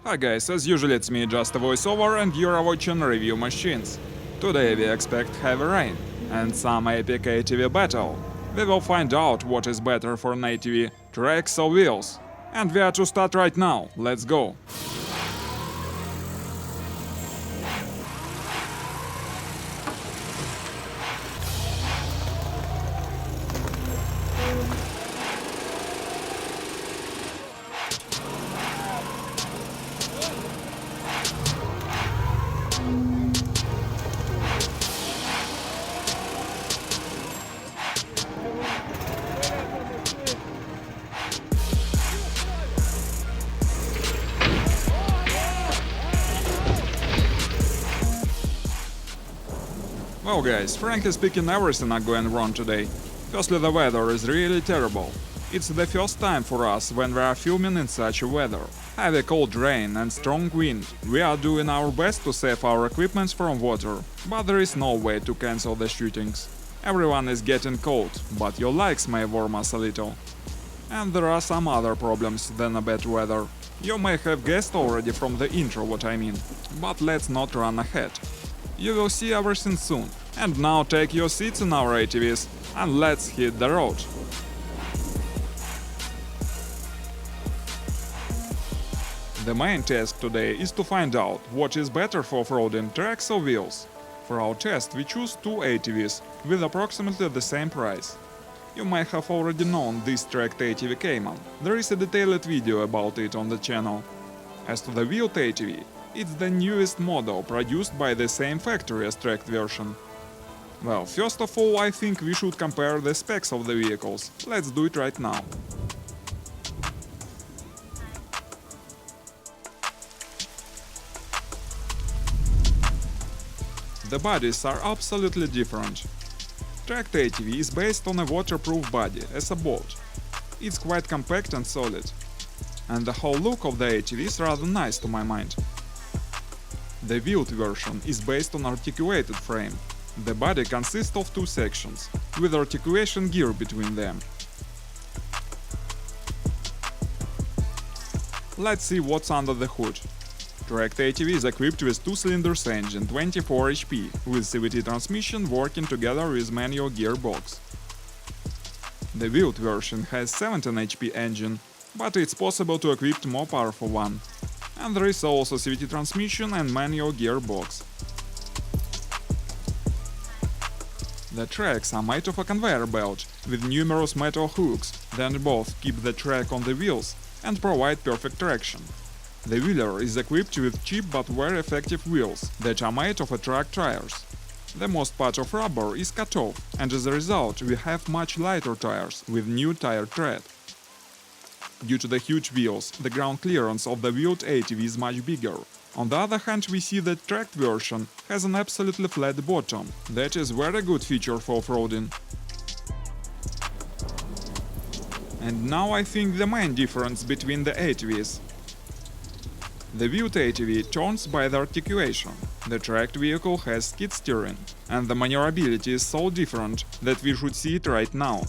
Hi guys, as usual it's me, just a voiceover, and you're watching Review Machines. Today we expect heavy rain and some epic ATV battle. We will find out what is better for an ATV, tracks or wheels. And we are to start right now, let's go! Well guys, frankly speaking, everything are going wrong today. Firstly, the weather is really terrible. It's the first time for us when we are filming in such a weather. Heavy cold rain and strong wind. We are doing our best to save our equipment from water, but there is no way to cancel the shootings. Everyone is getting cold, but your legs may warm us a little. And there are some other problems than a bad weather. You may have guessed already from the intro what I mean, but let's not run ahead. You will see everything soon. And now take your seats in our ATVs and let's hit the road. The main task today is to find out what is better for offroading, tracks or wheels. For our test we choose two ATVs with approximately the same price. You might have already known this tracked ATV Cayman. There is a detailed video about it on the channel. As to the wheeled ATV, it's the newest model produced by the same factory as tracked version. Well, first of all, I think we should compare the specs of the vehicles. Let's do it right now. The bodies are absolutely different. Tracked ATV is based on a waterproof body, as a boat. It's quite compact and solid. And the whole look of the ATV is rather nice to my mind. The wheeled version is based on articulated frame. The body consists of two sections, with articulation gear between them. Let's see what's under the hood. Tracked ATV is equipped with 2-cylinders engine 24 HP, with CVT transmission working together with manual gearbox. The wheeled version has 17 HP engine, but it's possible to equip more powerful one. And there is also CVT transmission and manual gearbox. The tracks are made of a conveyor belt with numerous metal hooks that both keep the track on the wheels and provide perfect traction. The wheeler is equipped with cheap but very effective wheels that are made of track tires. The most part of rubber is cut off, and as a result we have much lighter tires with new tire tread. Due to the huge wheels, the ground clearance of the wheeled ATV is much bigger. On the other hand, we see that tracked version has an absolutely flat bottom. That is very good feature for off-roading. And now I think the main difference between the ATVs. The wheeled ATV turns by the articulation. The tracked vehicle has skid steering, and the maneuverability is so different that we should see it right now.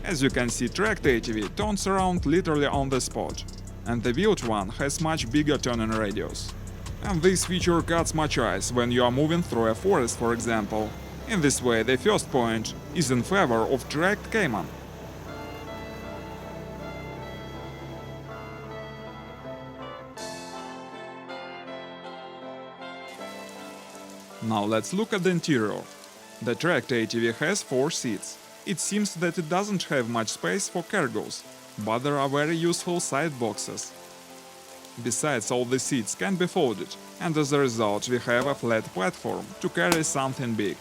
As you can see, tracked ATV turns around literally on the spot, and the wheeled one has much bigger turning radius. And this feature cuts much ice when you are moving through a forest, for example. In this way, the first point is in favor of tracked Cayman. Now let's look at the interior. The tracked ATV has 4 seats. It seems that it doesn't have much space for cargos, but there are very useful side boxes. Besides, all the seats can be folded, and as a result we have a flat platform to carry something big.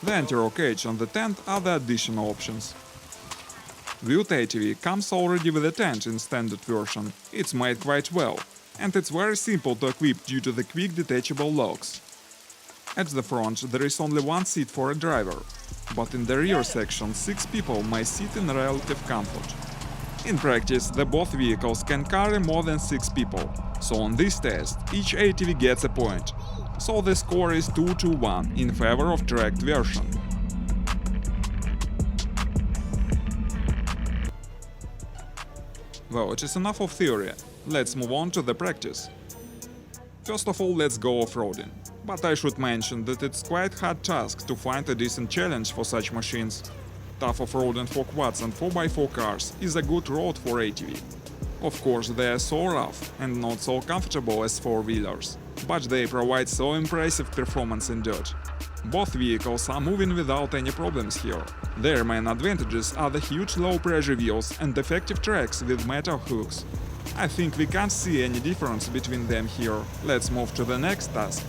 The anti-roll cage and the tent are the additional options. Wheeled ATV comes already with a tent in standard version. It's made quite well, and it's very simple to equip due to the quick detachable locks. At the front there is only one seat for a driver, but in the rear section 6 people may sit in relative comfort. In practice, both vehicles can carry more than 6 people, so on this test each ATV gets a point. So the score is 2-1 in favor of tracked version. Well, it is enough of theory. Let's move on to the practice. First of all, let's go off-roading. But I should mention that it's quite hard task to find a decent challenge for such machines. Tough off-roading for quads and 4x4 cars is a good road for ATV. Of course, they are so rough and not so comfortable as four-wheelers, but they provide so impressive performance in dirt. Both vehicles are moving without any problems here. Their main advantages are the huge low-pressure wheels and effective tracks with metal hooks. I think we can't see any difference between them here. Let's move to the next task.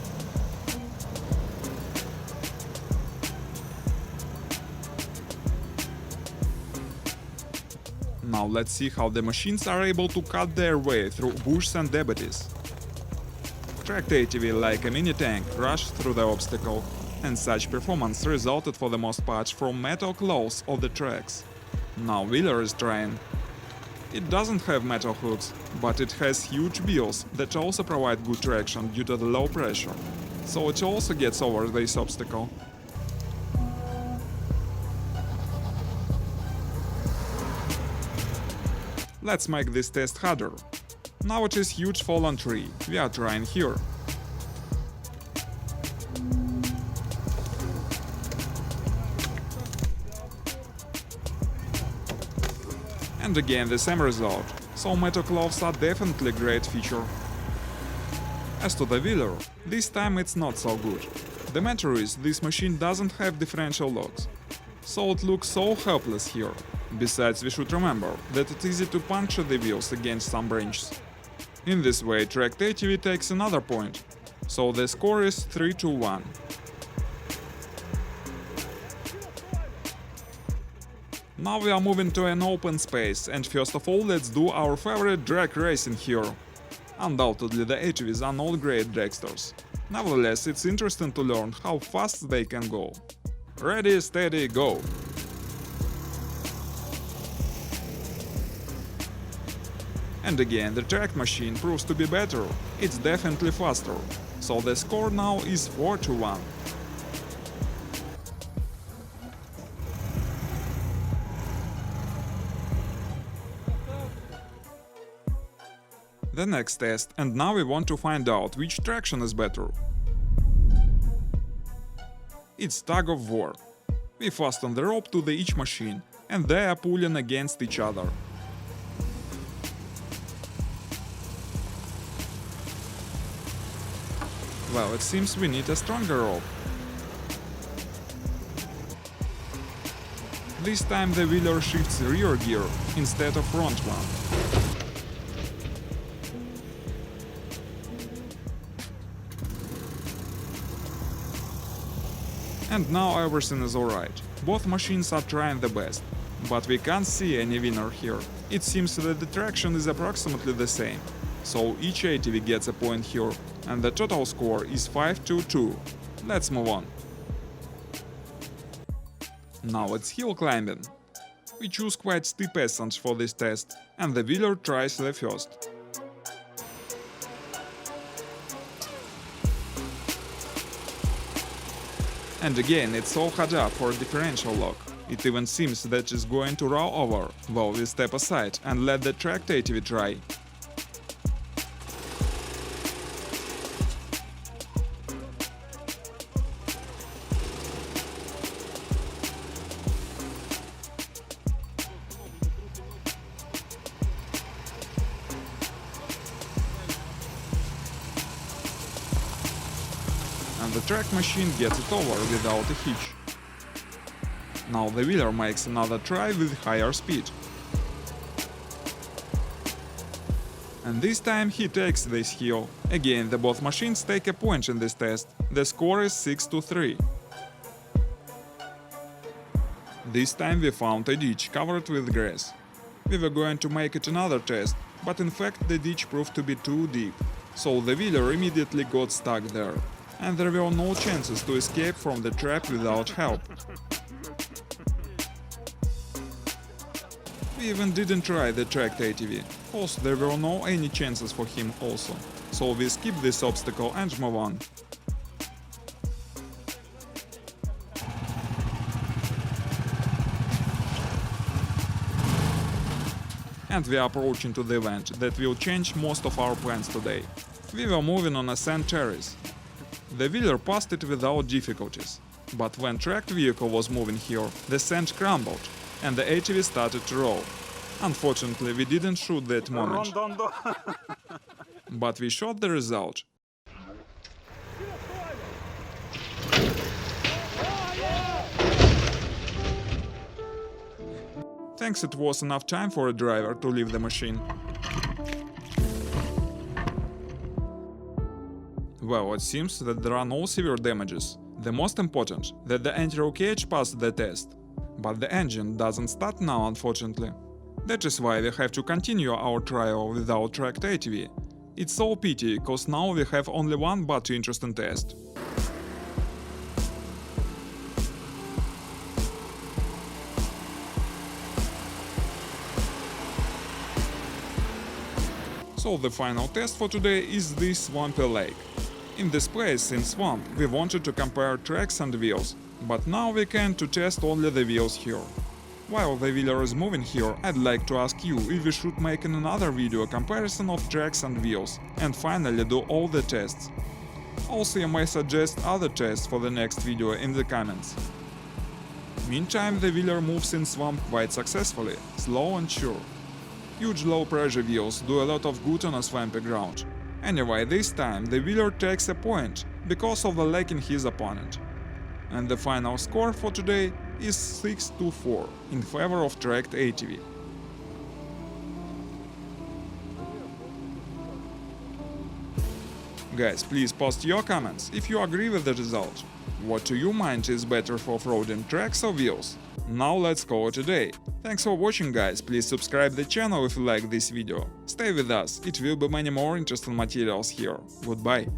Now let's see how the machines are able to cut their way through bushes and debates. Tracked ATV like a mini tank rushed through the obstacle, and such performance resulted for the most part from metal claws of the tracks. Now Wheeler is trying. It doesn't have metal hooks, but it has huge wheels that also provide good traction due to the low pressure, so it also gets over this obstacle. Let's make this test harder. Now it is huge fallen tree. We are trying here. And again the same result, so metal claws are definitely a great feature. As to the wheeler, this time it's not so good. The matter is, this machine doesn't have differential locks, so it looks so helpless here. Besides, we should remember that it's easy to puncture the wheels against some branches. In this way, tracked ATV takes another point, so the score is 3-1. Now we are moving to an open space, and first of all let's do our favorite drag racing here. Undoubtedly the ATVs are not great dragsters. Nevertheless, it's interesting to learn how fast they can go. Ready, steady, go! And again, the tracked machine proves to be better. It's definitely faster. So the score now is 4-1. The next test, and now we want to find out which traction is better. It's tug of war. We fasten the rope to each machine, and they are pulling against each other. Well, it seems we need a stronger rope. This time the wheeler shifts rear gear instead of front one. And now everything is alright. Both machines are trying the best, but we can't see any winner here. It seems that the traction is approximately the same, so each ATV gets a point here, and the total score is 5-2. Let's move on. Now it's hill climbing. We choose quite steep ascents for this test, and the wheeler tries the first. And again, it's so hard up for a differential lock. It even seems that it's going to roll over, though we step aside and let the tracked ATV try. And the track machine gets it over without a hitch. Now the wheeler makes another try with higher speed. And this time he takes this hill. Again, the both machines take a point in this test. The score is 6-3. This time we found a ditch covered with grass. We were going to make it another test, but in fact the ditch proved to be too deep, so the wheeler immediately got stuck there, and there were no chances to escape from the trap without help. We even didn't try the tracked ATV, also there were no any chances for him also, so we skip this obstacle and move on. and we are approaching to the event that will change most of our plans today. We were moving on a sand terrace. The wheeler passed it without difficulties, but when tracked vehicle was moving here, the sand crumbled and the ATV started to roll. Unfortunately, we didn't shoot that moment, but we shot the result. Thanks, it was enough time for a driver to leave the machine. Well, it seems that there are no severe damages. The most important, that the anti-roll cage passed the test. But the engine doesn't start now, unfortunately. That is why we have to continue our trial without tracked ATV. It's so pity, cause now we have only one but interesting test. So the final test for today is this swampy lake. In this place, in swamp, we wanted to compare tracks and wheels, but now we can to test only the wheels here. While the wheeler is moving here, I'd like to ask you if we should make another video comparison of tracks and wheels, and finally do all the tests. Also, you may suggest other tests for the next video in the comments. Meantime, the wheeler moves in swamp quite successfully, slow and sure. Huge low-pressure wheels do a lot of good on a swampy ground. Anyway, this time the wheeler takes a point because of the lag in his opponent. And the final score for today is 6-4 in favor of tracked ATV. Guys, please post your comments if you agree with the result. What to you mind is better for off-roading, tracks or wheels? Now let's call it a day. Thanks for watching, guys, please subscribe the channel if you like this video. Stay with us, it will be many more interesting materials here. Goodbye.